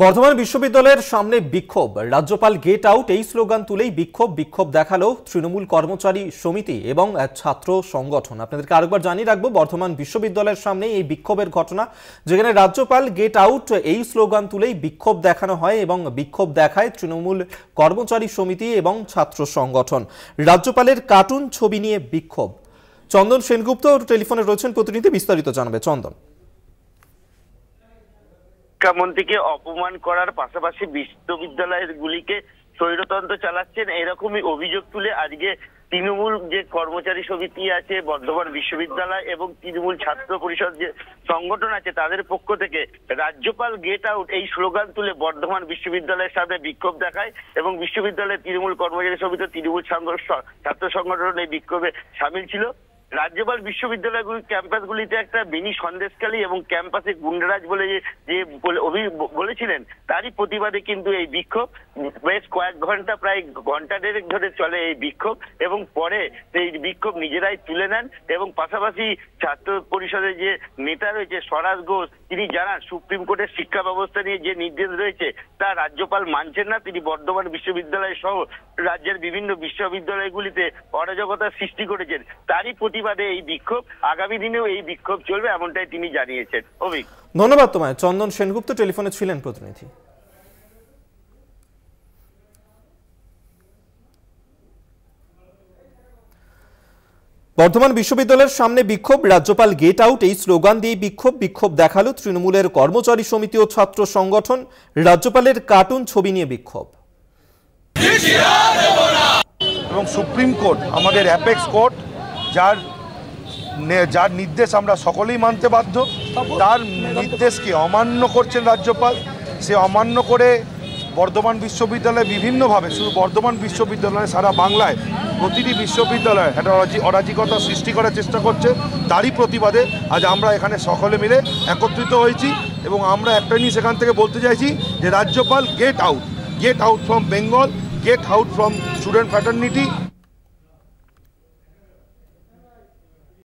বর্ধমান বিশ্ববিদ্যালয়ের সামনে বিক্ষোভ, রাজ্যপাল গেট আউট এই স্লোগান তুলেই বিক্ষোভ দেখালো তৃণমূল কর্মচারী সমিতি এবং ছাত্র সংগঠন। আপনাদেরকে আরেকবার জানিয়ে রাখবো, বর্ধমান বিশ্ববিদ্যালয়ের সামনে এই বিক্ষোভের ঘটনা, যেখানে রাজ্যপাল গেট আউট এই স্লোগান তুলেই বিক্ষোভ দেখানো হয় এবং বিক্ষোভ দেখায় তৃণমূল কর্মচারী সমিতি এবং ছাত্র সংগঠন। রাজ্যপালের কার্টুন ছবি নিয়ে বিক্ষোভ। চন্দন সেনগুপ্ত টেলিফোনে রয়েছেন প্রতিনিধি, বিস্তারিত জানাবে চন্দন। শিক্ষামন্ত্রীকে অপমান করার পাশাপাশি বিশ্ববিদ্যালয়গুলিকে স্বৈরতন্ত্র চালাচ্ছেন, এরকমই অভিযোগ তুলে আজকে তৃণমূল যে কর্মচারী সমিতি আছে বর্ধমান বিশ্ববিদ্যালয় এবং তৃণমূল ছাত্র পরিষদ যে সংগঠন আছে তাদের পক্ষ থেকে রাজ্যপাল গেট আউট এই স্লোগান তুলে বর্ধমান বিশ্ববিদ্যালয়ের সামনে বিক্ষোভ দেখায় এবং বিশ্ববিদ্যালয়ের তৃণমূল কর্মচারী সমিতি তৃণমূল ছাত্র সংগঠন এই বিক্ষোভে সামিল ছিল। রাজ্যপাল বিশ্ববিদ্যালয়গুলি ক্যাম্পাসগুলিতে একটা মিনি সন্দেশখালী এবং ক্যাম্পাসে গুন্ডারাজ বলে যে বলেছিলেন, তারই প্রতিবাদে কিন্তু এই বিক্ষোভ বেশ কয়েক ঘন্টা, প্রায় ঘন্টা দেড়েক ধরে চলে এই বিক্ষোভ এবং পরে এই বিক্ষোভ নিজেরাই তুলে নেন এবং পাশাপাশি ছাত্র পরিষদের যে নেতা রয়েছে স্বরাজ ঘোষ, তিনি জানান সুপ্রিম কোর্টের শিক্ষা ব্যবস্থা নিয়ে যে নির্দেশ রয়েছে তা রাজ্যপাল মানছেন না। তিনি বর্ধমান বিশ্ববিদ্যালয় সহ রাজ্যের বিভিন্ন বিশ্ববিদ্যালয়গুলিতে অরাজকতার সৃষ্টি করেছেন, তারই প্রতিবাদে এই বিক্ষোভ, আগামী দিনেও এই বিক্ষোভ চলবে এমনটাই তিনি জানিয়েছেন। অভিক, ধন্যবাদ তোমায়। চন্দন সেনগুপ্ত টেলিফোনে ছিলেন প্রতিনিধি। বর্ধমান বিশ্ববিদ্যালয়ের সামনে বিক্ষোভ, রাজ্যপাল গেট আউট এই স্লোগান দিয়ে বিক্ষোভ দেখালো তৃণমূলের কর্মচারী সমিতি ও ছাত্র সংগঠন। রাজ্যপালের কার্টুন ছবি নিয়ে বিক্ষোভ। এবং সুপ্রিম কোর্ট আমাদের অ্যাপেক্স কোর্ট, যার নির্দেশ আমরা সকলেই মানতে বাধ্য, তার নির্দেশকে অমান্য করছেন রাজ্যপাল। সে অমান্য করে বর্ধমান বিশ্ববিদ্যালয়ে বিভিন্নভাবে, শুধু বর্ধমান বিশ্ববিদ্যালয়ে সারা বাংলায় প্রতিটি বিশ্ববিদ্যালয়ে একটা অরাজকতা সৃষ্টি করার চেষ্টা করছে। তারই প্রতিবাদে আজ আমরা এখানে সকলে মিলে একত্রিত হয়েছি এবং আমরা একটা জিনিস এখান থেকে বলতে চাইছি যে রাজ্যপাল get out from Bengal, get out from student fraternity.